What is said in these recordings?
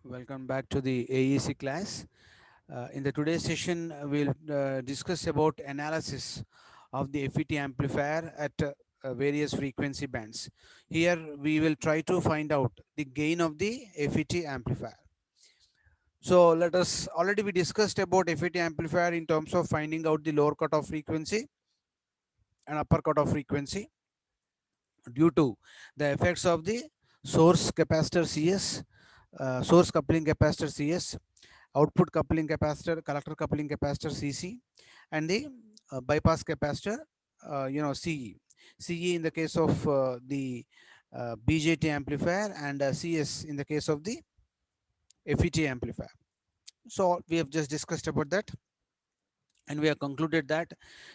Welcome back to the AEC class. In the today's session, we'll discuss about analysis of the FET amplifier at various frequency bands. Here, we will try to find out the gain of the FET amplifier. So, let us already we discussed about FET amplifier in terms of finding out the lower cutoff frequency and upper cutoff frequency due to the effects of the source capacitor CS, source coupling capacitor CS, output coupling capacitor, collector coupling capacitor CC, and the bypass capacitor, CE. CE in the case of the BJT amplifier, and CS in the case of the FET amplifier. So we have just discussed about that, and we have concluded that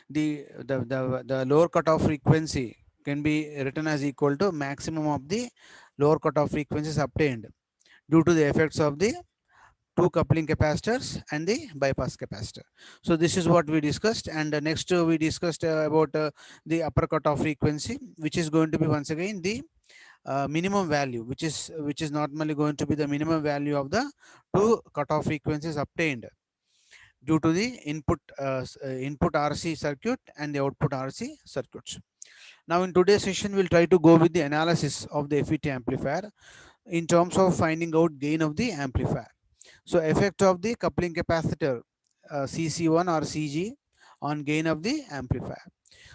the lower cutoff frequency can be written as equal to maximum of the lower cutoff frequencies obtained due to the effects of the two coupling capacitors and the bypass capacitor. So this is what we discussed, and next we discussed about the upper cutoff frequency, which is going to be once again the minimum value, which is normally going to be the minimum value of the two cutoff frequencies obtained due to the input RC circuit and the output RC circuits. Now in today's session, we'll try to go with the analysis of the FET amplifier in terms of finding out gain of the amplifier. So effect of the coupling capacitor CC1 or CG on gain of the amplifier.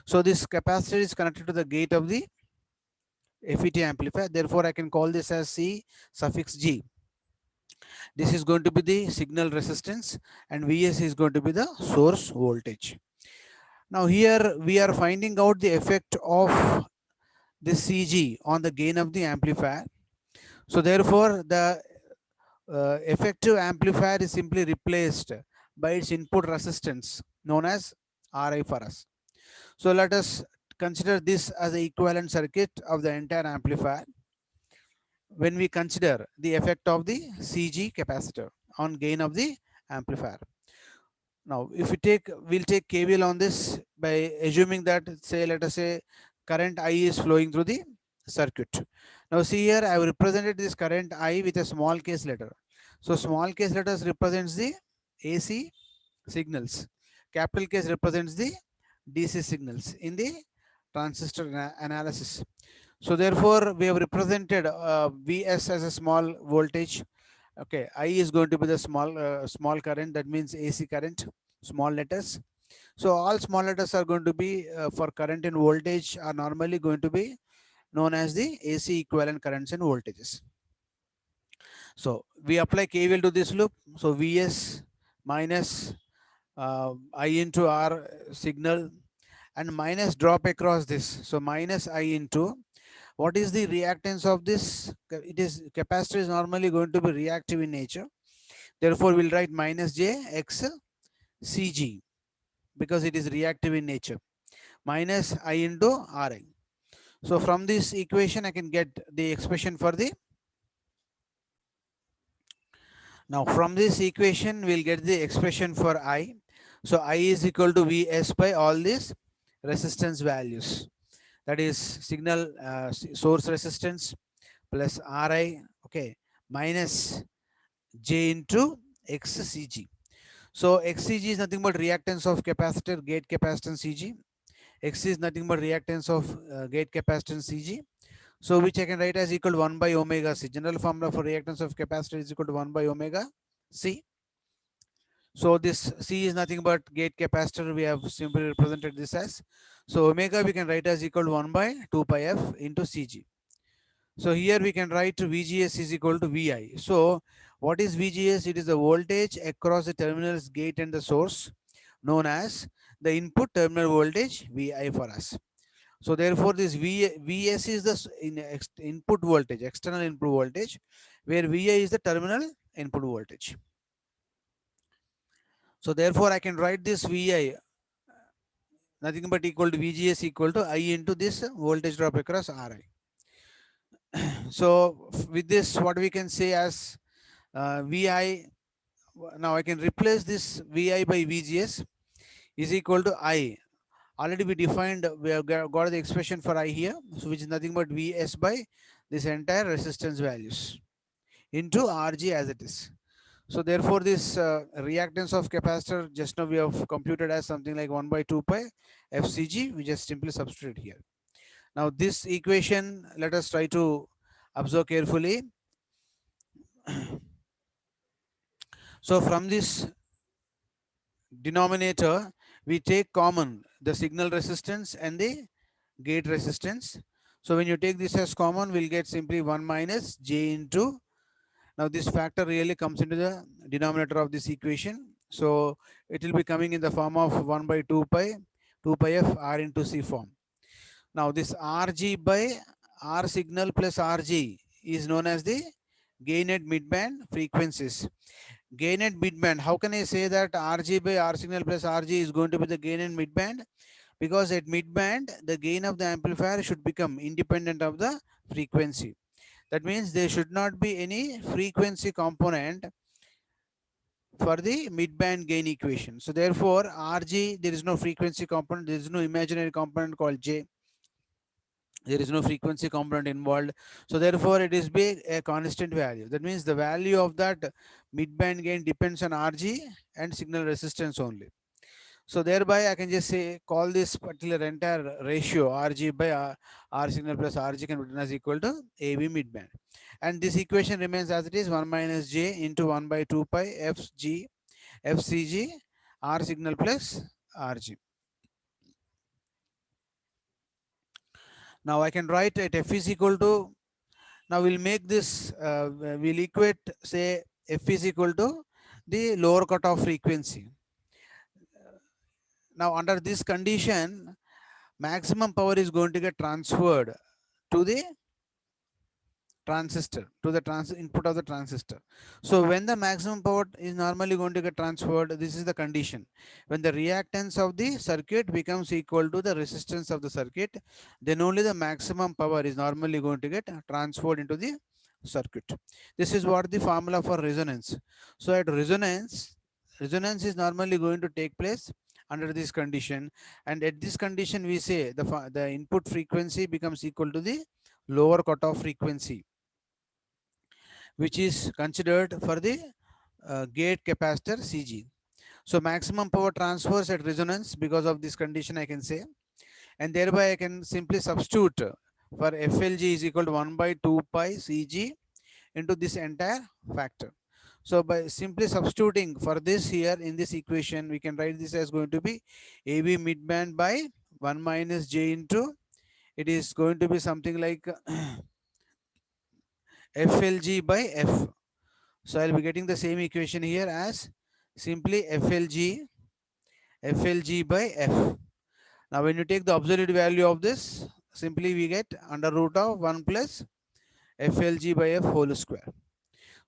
So this capacitor is connected to the gate of the FET amplifier. Therefore, I can call this as C suffix G. This is going to be the signal resistance, and Vs is going to be the source voltage. Now here we are finding out the effect of this CG on the gain of the amplifier. So therefore, the effective amplifier is simply replaced by its input resistance known as Ri for us. So let us consider this as the equivalent circuit of the entire amplifier when we consider the effect of the CG capacitor on gain of the amplifier. Now, if we'll take KVL on this by assuming that, say, let us say current I is flowing through the circuit. Now, see here, I have represented this current I with a small case letter. So, small case letters represents the AC signals. Capital case represents the DC signals in the transistor analysis. So, therefore, we have represented Vs as a small voltage. Okay, I is going to be the small current. That means AC current, small letters. So all small letters are going to be for current and voltage are normally going to be known as the AC equivalent currents and voltages. So we apply KVL to this loop. So Vs minus I into R signal and minus drop across this. So minus I into what is the reactance of this? It is capacitor is normally going to be reactive in nature. Therefore, we'll write minus J X Cg because it is reactive in nature minus I into Ri. So from this equation, I can get the expression for the. Now from this equation, we'll get the expression for I. So I is equal to Vs by all these resistance values. That is signal source resistance plus Ri, okay, minus J into XCG. So XCG is nothing but reactance of capacitor, gate capacitance CG. X is nothing but reactance of gate capacitance CG. So which I can write as equal to 1 by omega C. General formula for reactance of capacitor is equal to 1 by omega C. So this C is nothing but gate capacitor. We have simply represented this as. So omega we can write as equal to 1 by 2 pi f into CG. So here we can write VGS is equal to VI. So what is VGS? It is the voltage across the terminals gate and the source known as the input terminal voltage VI for us. So therefore this Vs is the input voltage, external input voltage, where Vi is the terminal input voltage. So therefore I can write this Vi nothing but equal to VGS equal to I into this voltage drop across Ri. So with this, what we can say as Vi, now I can replace this Vi by VGS is equal to I. Already we defined, we have got the expression for I here, so which is nothing but Vs by this entire resistance values into Rg as it is. So therefore, this reactance of capacitor just now we have computed as something like 1 by 2 pi FCG. We just simply substitute here. Now this equation, let us try to observe carefully. So from this denominator, we take common the signal resistance and the gate resistance. So when you take this as common, we'll get simply 1 minus J into, now this factor really comes into the denominator of this equation. So it will be coming in the form of 1 by 2 pi f R into C form. Now this Rg by R signal plus Rg is known as the gain at midband frequencies. Gain at midband, how can I say that Rg by R signal plus Rg is going to be the gain at midband? Because at midband, the gain of the amplifier should become independent of the frequency. That means there should not be any frequency component for the midband gain equation. So therefore, Rg, there is no frequency component, there is no imaginary component called J. There is no frequency component involved. So therefore, it is be a constant value. That means the value of that midband gain depends on Rg and signal resistance only. So thereby I can just say call this particular entire ratio Rg by R signal plus Rg can be written as equal to AB midband. And this equation remains as it is 1 minus J into 1 by 2 pi Fg FCG R signal plus Rg. Now I can write at F is equal to, now we'll make this, we'll equate say F is equal to the lower cutoff frequency. Now under this condition, maximum power is going to get transferred to the transistor, to the input of the transistor. So when the maximum power is normally going to get transferred, this is the condition. When the reactance of the circuit becomes equal to the resistance of the circuit, then only the maximum power is normally going to get transferred into the circuit. This is what the formula for resonance. So at resonance is normally going to take place under this condition, and at this condition we say the input frequency becomes equal to the lower cutoff frequency, which is considered for the gate capacitor CG. So maximum power transfers at resonance because of this condition I can say, and thereby I can simply substitute for FLG is equal to 1 by 2 pi CG into this entire factor. So by simply substituting for this here in this equation, we can write this as going to be AB midband by 1 minus J into, it is going to be something like FLG by F. So I'll be getting the same equation here as simply FLG by F. Now when you take the absolute value of this, simply we get under root of 1 plus FLG by F whole square.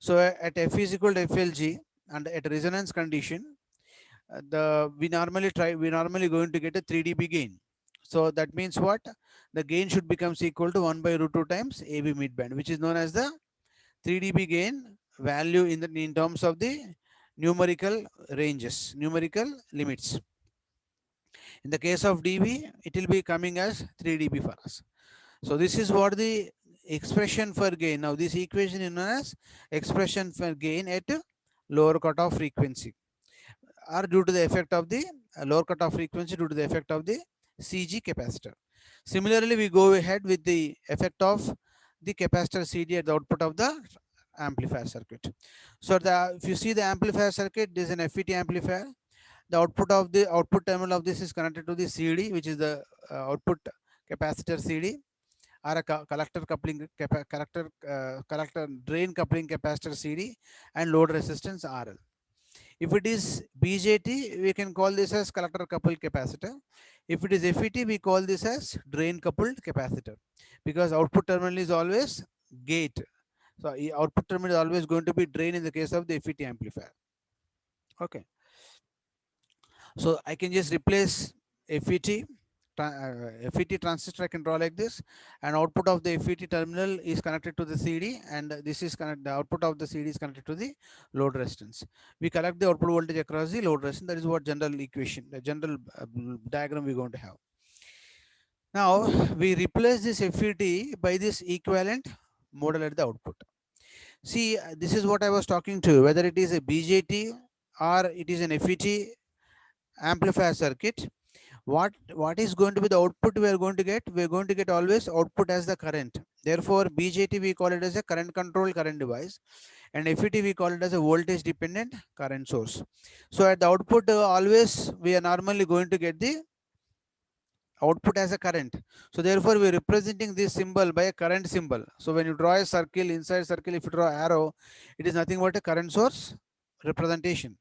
So at F is equal to FLG and at resonance condition, we normally going to get a 3 dB gain. So that means what? The gain should becomes equal to 1 by root 2 times AB midband, which is known as the 3 dB gain value in terms of the numerical ranges, numerical limits. In the case of dB, it will be coming as 3 dB for us. So this is what the expression for gain. Now this equation is known as expression for gain at lower cutoff frequency, or due to the effect of the lower cutoff frequency due to the effect of the CG capacitor. Similarly, we go ahead with the effect of the capacitor CD at the output of the amplifier circuit. So if you see the amplifier circuit, this is an FET amplifier. The output terminal of this is connected to the CD, which is the output capacitor CD, or a collector coupling collector drain coupling capacitor CD, and load resistance RL. If it is BJT, we can call this as collector coupled capacitor. If it is FET, we call this as drain coupled capacitor, because output terminal is always gate. So output terminal is always going to be drain in the case of the FET amplifier. Okay. So I can just replace FET. FET transistor I can draw like this, and output of the FET terminal is connected to the CD, and this is the output of the CD is connected to the load resistance. We collect the output voltage across the load resistance. That is what general equation, the general diagram we're going to have. Now we replace this FET by this equivalent model at the output. See, this is what I was talking to you, whether it is a BJT or it is an FET amplifier circuit. What is going to be the output we are going to get? We are going to get always output as the current. Therefore, BJT we call it as a current control current device, and FET we call it as a voltage dependent current source. So at the output, always we are normally going to get the output as a current. So therefore we are representing this symbol by a current symbol. So when you draw a circle, inside circle, if you draw arrow, it is nothing but a current source representation.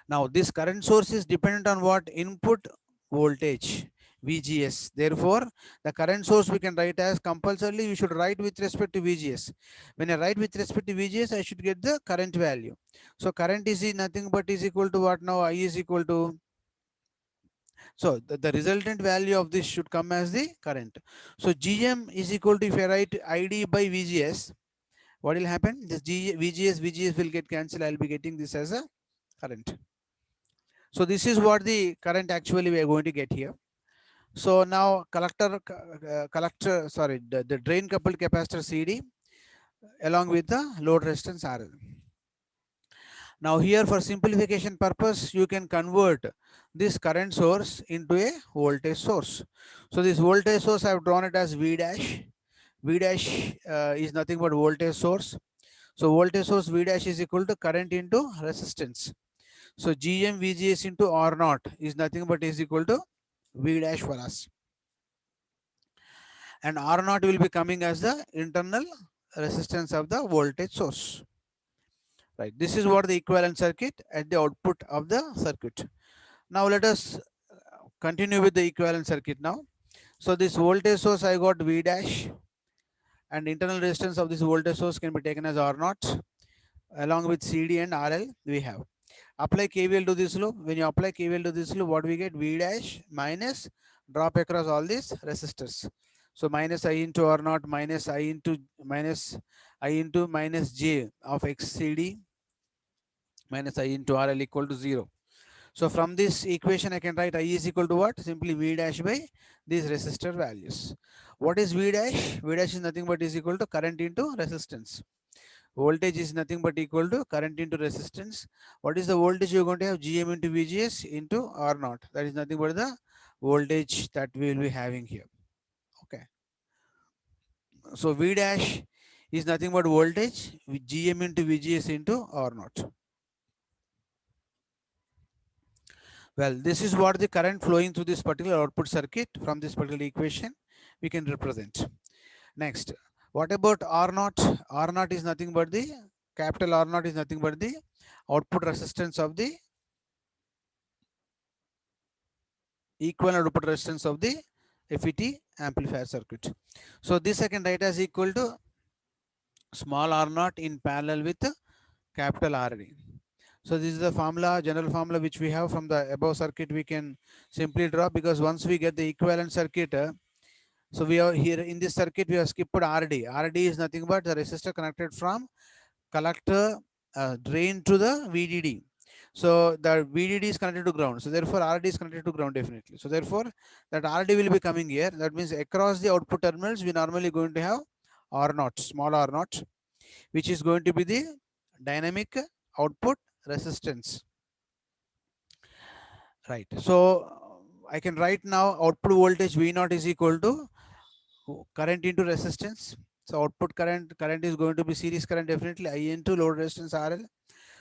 Now this current source is dependent on what? Input voltage, VGS. Therefore the current source we can write as, compulsorily you should write with respect to VGS. When I write with respect to VGS, I should get the current value. So current is nothing but is equal to what now? I is equal to, so the resultant value of this should come as the current. So GM is equal to, if I write ID by VGS, what will happen? This VGS will get cancelled. I'll be getting this as a current. So this is what the current actually we are going to get here. So now the drain coupled capacitor CD along with the load resistance RL. Now here, for simplification purpose, you can convert this current source into a voltage source. So this voltage source I have drawn it as V dash. V dash is nothing but voltage source. So voltage source V dash is equal to current into resistance. So GM VGS into R naught is nothing but is equal to V dash for us. And R naught will be coming as the internal resistance of the voltage source. Right. This is what the equivalent circuit at the output of the circuit. Now let us continue with the equivalent circuit now. So this voltage source I got V dash, and internal resistance of this voltage source can be taken as R naught, along with CD and RL we have. Apply KVL to this loop. When you apply KVL to this loop, what we get? V dash minus drop across all these resistors. So minus I into R naught minus I into minus J of XCD minus I into RL equal to 0. So from this equation, I can write I is equal to what? Simply V dash by these resistor values. What is V dash? V dash is nothing but is equal to current into resistance. Voltage is nothing but equal to current into resistance. What is the voltage you're going to have? GM into VGS into R naught. That is nothing but the voltage that we will be having here. Okay. So V dash is nothing but voltage with GM into VGS into R naught. Well, this is what the current flowing through this particular output circuit from this particular equation we can represent. Next, what about R naught? R naught is nothing but the capital R naught is nothing but the output resistance of the equivalent output resistance of the FET amplifier circuit. So this I can write as equal to small R naught in parallel with capital RD. So this is the formula, general formula which we have from the above circuit. We can simply draw, because once we get the equivalent circuit, so we are here in this circuit we have skipped RD. RD is nothing but the resistor connected from collector drain to the VDD. So the VDD is connected to ground. So therefore RD is connected to ground definitely. So therefore that RD will be coming here. That means across the output terminals we normally going to have R naught, small R naught, which is going to be the dynamic output resistance. Right. So I can write now output voltage V naught is equal to current into resistance. So output current is going to be series current definitely, I into load resistance RL.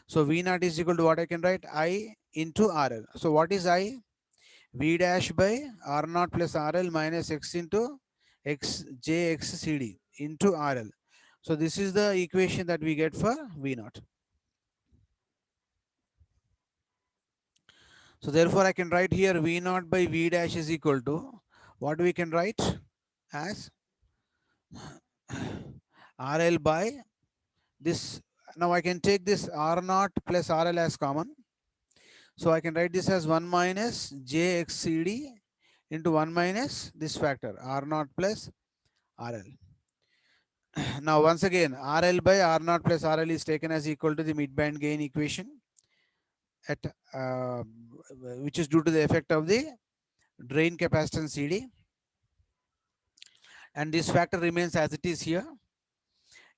So V naught is equal to what I can write? I into RL. So what is I? V dash by R naught plus RL minus X into X J X CD into RL. So this is the equation that we get for V naught. So therefore I can write here V naught by V dash is equal to what we can write as RL by this. Now I can take this R naught plus RL as common. So I can write this as 1 minus JXCD into 1 minus this factor R naught plus RL. Now once again RL by R naught plus RL is taken as equal to the midband gain equation at which is due to the effect of the drain capacitance CD, and this factor remains as it is here.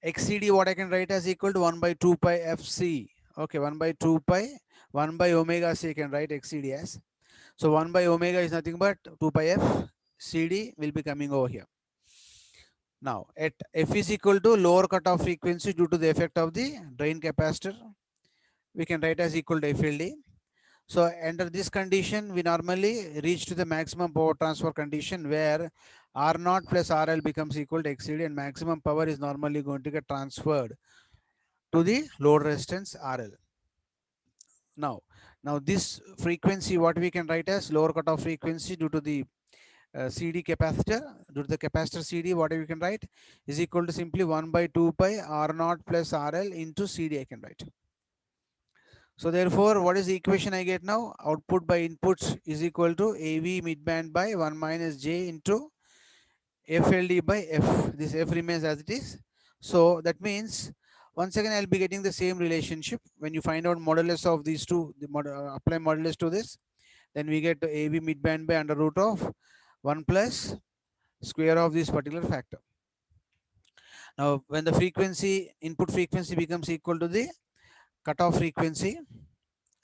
XCD, what I can write as equal to 1 by 2 pi FC. Okay, 1 by 2 pi, 1 by omega C, I can write XCD as. So 1 by omega is nothing but 2 pi F. CD will be coming over here. Now, at F is equal to lower cutoff frequency due to the effect of the drain capacitor, we can write as equal to FLD. So under this condition, we normally reach to the maximum power transfer condition where R0 plus RL becomes equal to XCD, and maximum power is normally going to get transferred to the load resistance RL. Now this frequency, what we can write as lower cutoff frequency due to the CD capacitor, due to the capacitor CD, what we can write is equal to simply 1 by 2 pi R0 plus RL into CD, I can write. So therefore, what is the equation I get now? Output by input is equal to AV midband by 1 minus J into FLD by F. This F remains as it is. So that means once again I'll be getting the same relationship. When you find out modulus of these two, apply modulus to this, then we get AV midband by under root of 1 plus square of this particular factor. Now when the frequency, input frequency becomes equal to the cutoff frequency,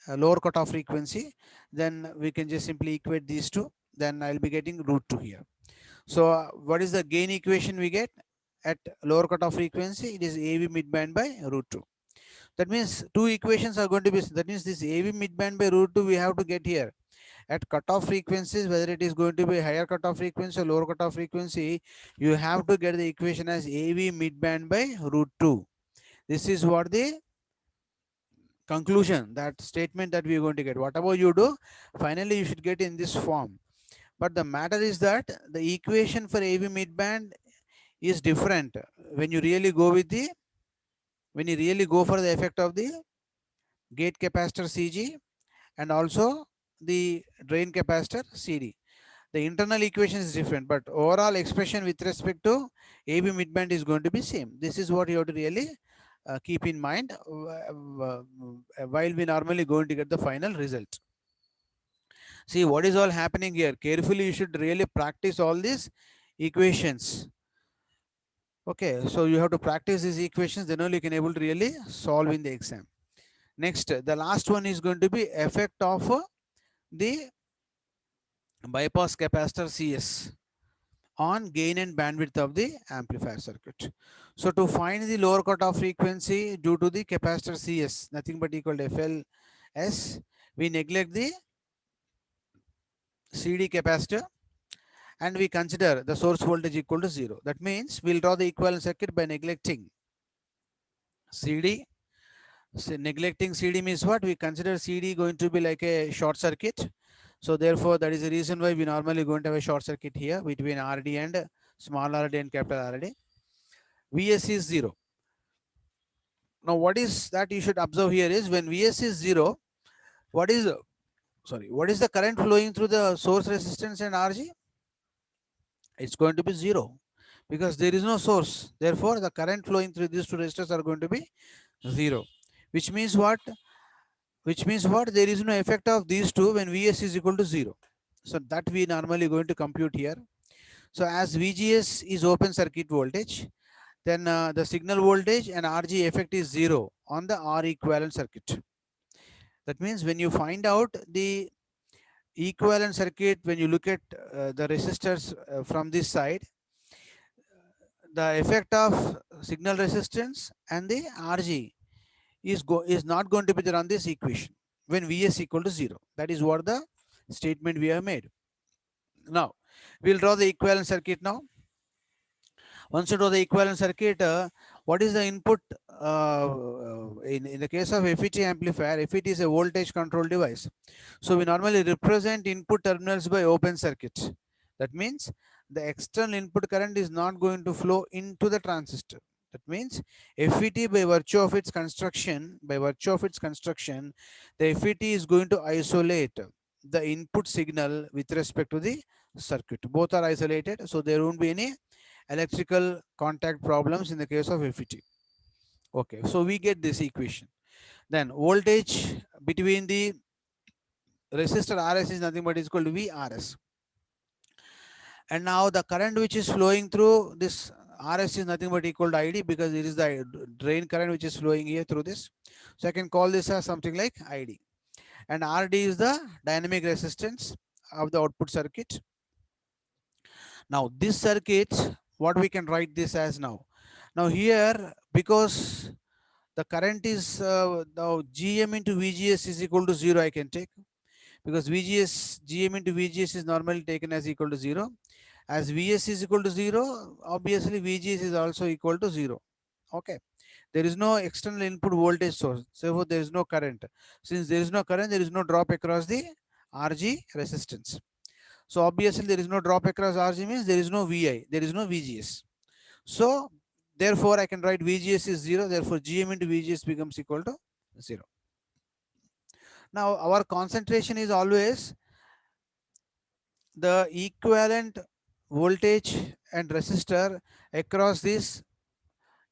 lower cutoff frequency, then we can just simply equate these two. Then I'll be getting root 2 here. So what is the gain equation we get at lower cutoff frequency? It is AV midband by root 2. That means two equations are going to be, that means this AV midband by root 2 we have to get here. At cutoff frequencies, whether it is going to be higher cutoff frequency or lower cutoff frequency, you have to get the equation as AV midband by root 2. This is what the conclusion, that statement that we are going to get. Whatever you do, finally you should get in this form. But the matter is that the equation for AV midband is different when you really go with the, when you really go for the effect of the gate capacitor CG and also the drain capacitor CD. The internal equation is different, but overall expression with respect to AV midband is going to be same. This is what you have to really keep in mind while we normally going to get the final result. See what is all happening here. Carefully, you should really practice all these equations. Okay, so you have to practice these equations, then only you can able to really solve in the exam. Next, the last one is going to be effect of the bypass capacitor CS on gain and bandwidth of the amplifier circuit. So to find the lower cutoff frequency due to the capacitor CS, nothing but equal to FLS, we neglect the CD capacitor and we consider the source voltage equal to 0. That means we'll draw the equivalent circuit by neglecting CD. So neglecting CD means what? We consider CD going to be like a short circuit. So therefore, that is the reason why we normally going to have a short circuit here between RD and small RD and capital RD. VS is 0. Now, what is that you should observe here is when VS is 0, what is the current flowing through the source resistance and RG? It's going to be 0 because there is no source. Therefore, the current flowing through these two resistors are going to be 0, which means what? Which means what? There is no effect of these two when Vs is equal to 0. So that we normally going to compute here. So as VGS is open circuit voltage, then the signal voltage and RG effect is 0 on the R equivalent circuit. That means when you find out the equivalent circuit, when you look at the resistors from this side, the effect of signal resistance and the RG is not going to be there on this equation when Vs equal to 0. That is what the statement we have made. Now we'll draw the equivalent circuit now. Once you draw the equivalent circuit, what is the input in the case of FET amplifier? FET is a voltage control device. So we normally represent input terminals by open circuit. That means the external input current is not going to flow into the transistor. That means FET by virtue of its construction, the FET is going to isolate the input signal with respect to the circuit. Both are isolated, so there won't be any electrical contact problems in the case of FET. Okay, so we get this equation. Then voltage between the resistor RS is nothing but is equal to VRS. And now the current which is flowing through this RS is nothing but equal to ID because it is the drain current which is flowing here through this. So I can call this as something like ID. And RD is the dynamic resistance of the output circuit. Now this circuit, what we can write this as now? Now here, because the current is now Gm into VGS is equal to 0, I can take, because VGS, Gm into VGS is normally taken as equal to 0. As Vs is equal to 0, obviously VGS is also equal to 0. Okay. There is no external input voltage source. Therefore, there is no current. Since there is no current, there is no drop across the RG resistance. So obviously there is no drop across RG means there is no VI, there is no VGS. So therefore I can write VGS is 0, therefore Gm into VGS becomes equal to 0. Now our concentration is always the equivalent voltage and resistor across this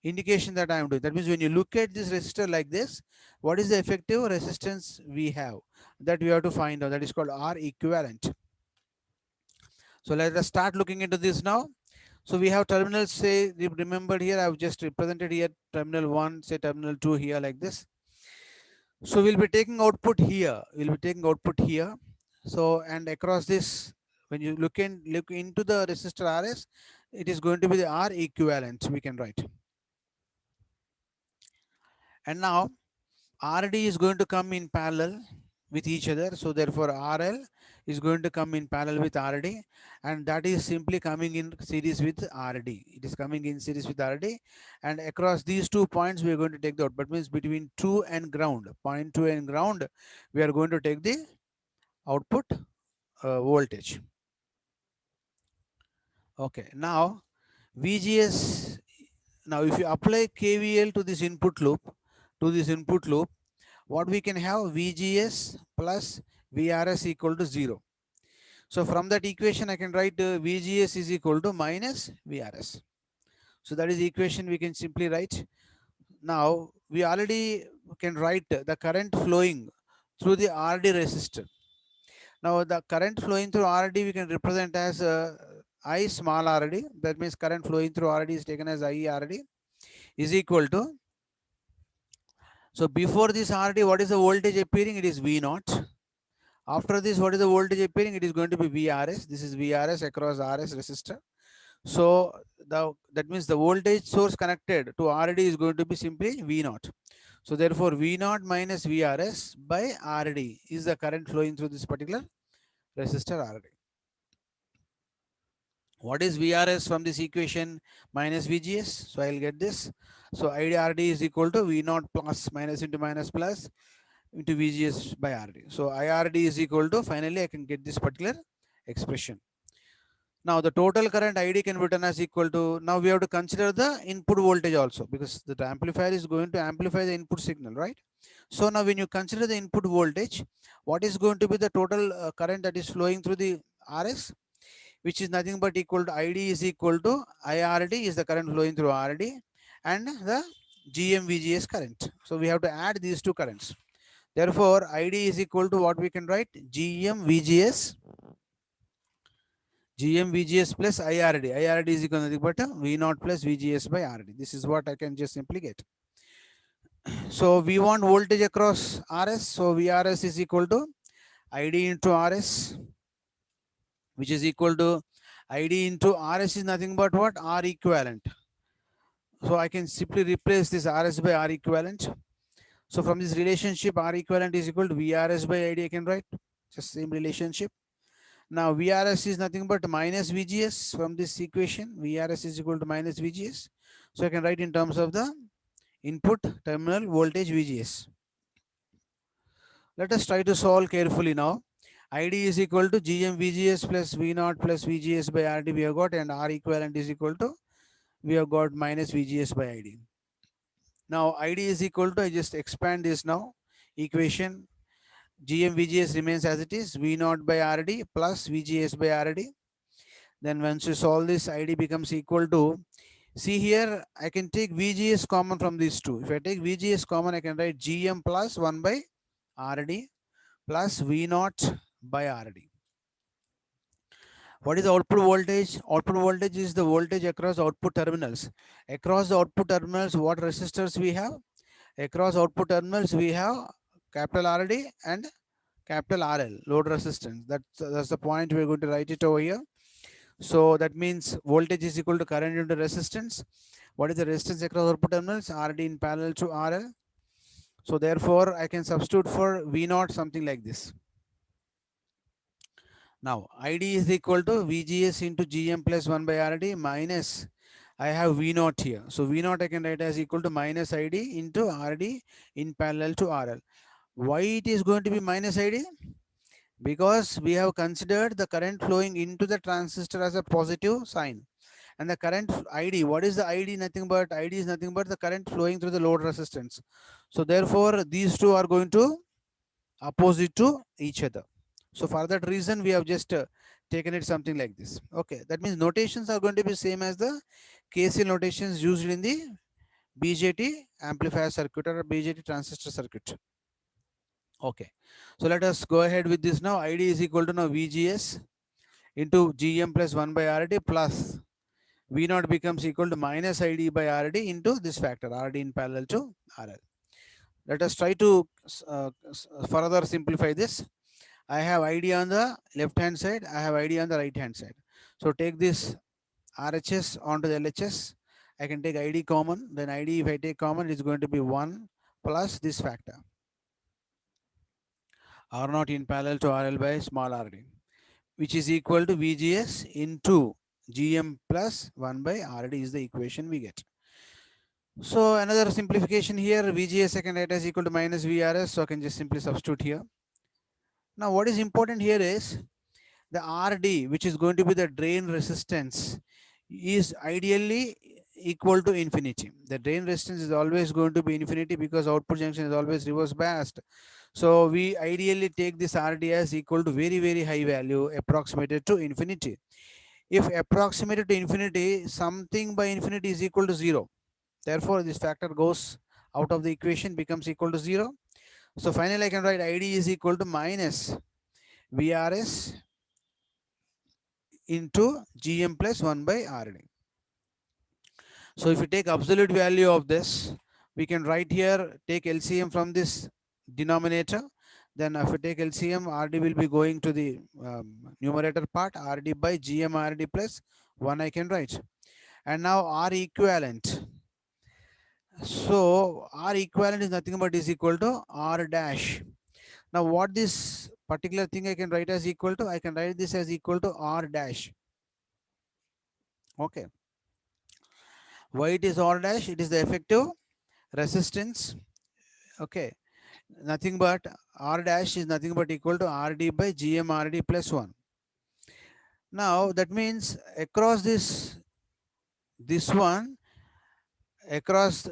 indication that I am doing. That means when you look at this resistor like this, what is the effective resistance we have? That we have to find out. That is called R equivalent. So let us start looking into this now. So we have terminals, say, remembered here, I have just represented here terminal 1, say terminal 2 here like this. So we'll be taking output here. We'll be taking output here. So, and across this, when you look into the resistor RS, it is going to be the R equivalent, we can write. And now RD is going to come in parallel with each other. So therefore RL is going to come in parallel with RD, and that is simply coming in series with RD. It is coming in series with RD, and across these 2 points we are going to take the output. Means between 2 and ground, point 2 and ground, we are going to take the output voltage. Okay, now VGS. Now if you apply KVL to this input loop, what we can have, VGS plus VRS equal to 0. So from that equation I can write VGS is equal to minus VRS. So that is the equation we can simply write. Now we already can write the current flowing through the RD resistor. Now the current flowing through RD we can represent as I small RD. That means current flowing through RD is taken as IRD is equal to. So before this RD, what is the voltage appearing? It is V0. After this, what is the voltage appearing? It is going to be VRS. This is VRS across RS resistor. So that means the voltage source connected to RD is going to be simply V0. So therefore V0 minus VRS by RD is the current flowing through this particular resistor RD. What is VRS from this equation? Minus VGS. So I'll get this. So IRD is equal to V0 plus minus into minus plus into VGS by RD. So IRD is equal to, finally I can get this particular expression. Now the total current ID can be written as equal to, now we have to consider the input voltage also, because the amplifier is going to amplify the input signal, right? So now when you consider the input voltage, what is going to be the total current that is flowing through the RS, which is nothing but equal to ID is equal to IRD is the current flowing through RD and the GM-VGS current. So we have to add these two currents. Therefore, ID is equal to what we can write, GM-VGS plus IRD. IRD is equal to nothing but V0 plus VGS by RD. This is what I can just simply get. So we want voltage across RS. So VRS is equal to ID into RS, which is equal to ID into RS is nothing but what? R equivalent. So I can simply replace this RS by R equivalent. So from this relationship, R equivalent is equal to VRS by ID, I can write just same relationship. Now VRS is nothing but minus VGS from this equation. VRS is equal to minus VGS. So I can write in terms of the input terminal voltage VGS. Let us try to solve carefully now. ID is equal to GM VGS plus V0 plus VGS by RD we have got, and R equivalent is equal to, we have got minus VGS by ID. Now ID is equal to, I just expand this now, equation GM VGS remains as it is, V0 by RD plus VGS by RD. Then once you solve this, ID becomes equal to, see here, I can take VGS common from these two. If I take VGS common, I can write GM plus 1 by RD plus V0 by RD. What is the output voltage? Output voltage is the voltage across output terminals. Across the output terminals, what resistors we have? Across output terminals, we have capital RD and capital RL, load resistance. That's the point. We're going to write it over here. So that means voltage is equal to current into resistance. What is the resistance across output terminals? RD in parallel to RL. So therefore, I can substitute for V naught something like this. Now, ID is equal to VGS into GM plus 1 by RD minus, I have V naught here. So V naught I can write as equal to minus ID into RD in parallel to RL. Why it is going to be minus ID? Because we have considered the current flowing into the transistor as a positive sign. And the current ID, what is the ID? Nothing but ID is nothing but the current flowing through the load resistance. So therefore, these two are going to opposite to each other. So for that reason, we have just taken it something like this. Okay, that means notations are going to be same as the KCL notations used in the BJT amplifier circuit or BJT transistor circuit. Okay, so let us go ahead with this now. ID is equal to now VGS into GM plus 1 by RD plus V naught becomes equal to minus ID by RD into this factor RD in parallel to RL. Let us try to further simplify this. I have ID on the left hand side, I have ID on the right hand side. So take this RHS onto the LHS. I can take ID common, then ID if I take common, it's going to be 1 plus this factor. R naught in parallel to RL by small rd, which is equal to VGS into GM plus 1 by RD is the equation we get. So another simplification here, VGS I can write as equal to minus VRS, so I can just simply substitute here. Now what is important here is the RD, which is going to be the drain resistance, is ideally equal to infinity. The drain resistance is always going to be infinity because output junction is always reverse biased. So we ideally take this RD as equal to very, very high value approximated to infinity. If approximated to infinity, something by infinity is equal to 0. Therefore, this factor goes out of the equation, becomes equal to 0. So finally, I can write ID is equal to minus VRS into GM plus 1 by RD. So if you take absolute value of this, we can write here, take LCM from this denominator. Then if you take LCM, RD will be going to the numerator part, RD by GM RD plus 1 I can write. And now R equivalent. So R equivalent is nothing but is equal to R dash. Now what this particular thing I can write as equal to? I can write this as equal to R dash. Okay. Why it is R dash? It is the effective resistance. Okay. Nothing but R dash is nothing but equal to RD by GM RD plus 1. Now that means across this one, across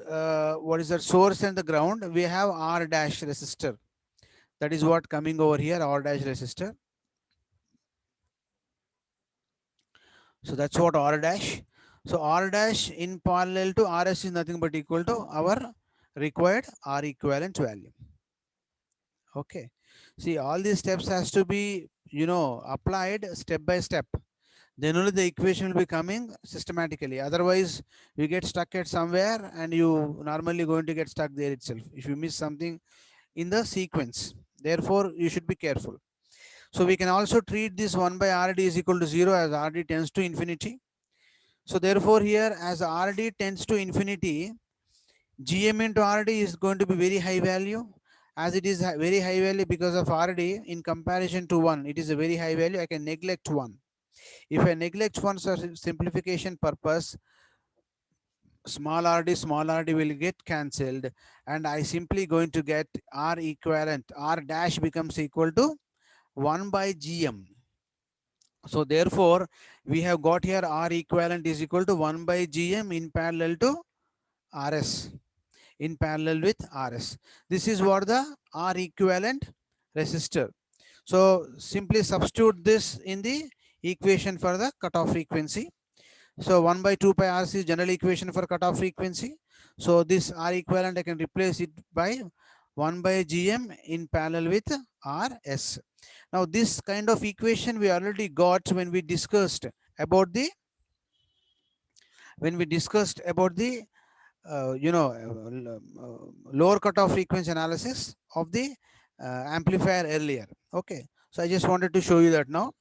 what is that source and the ground, we have R dash resistor. That is what coming over here, R dash resistor. So that's what R dash. So R dash in parallel to RS is nothing but equal to our required R equivalent value. Okay. See, all these steps has to be, applied step by step. Then only the equation will be coming systematically. Otherwise, you get stuck at somewhere and you normally going to get stuck there itself if you miss something in the sequence. Therefore, you should be careful. So we can also treat this 1 by RD is equal to 0 as RD tends to infinity. So therefore here as RD tends to infinity, GM into RD is going to be very high value. As it is very high value because of RD in comparison to 1, it is a very high value. I can neglect 1. If I neglect 1 for simplification purpose, small rd will get cancelled and I simply going to get R equivalent. R dash becomes equal to 1 by GM. So therefore, we have got here R equivalent is equal to 1 by GM in parallel to RS. In parallel with RS. This is what the R equivalent resistor. So simply substitute this in the equation for the cutoff frequency. So 1 by 2 pi RC is general equation for cutoff frequency. So this R equivalent I can replace it by 1 by GM in parallel with RS. Now this kind of equation we already got when we discussed about the lower cutoff frequency analysis of the amplifier earlier. Okay, so I just wanted to show you that now.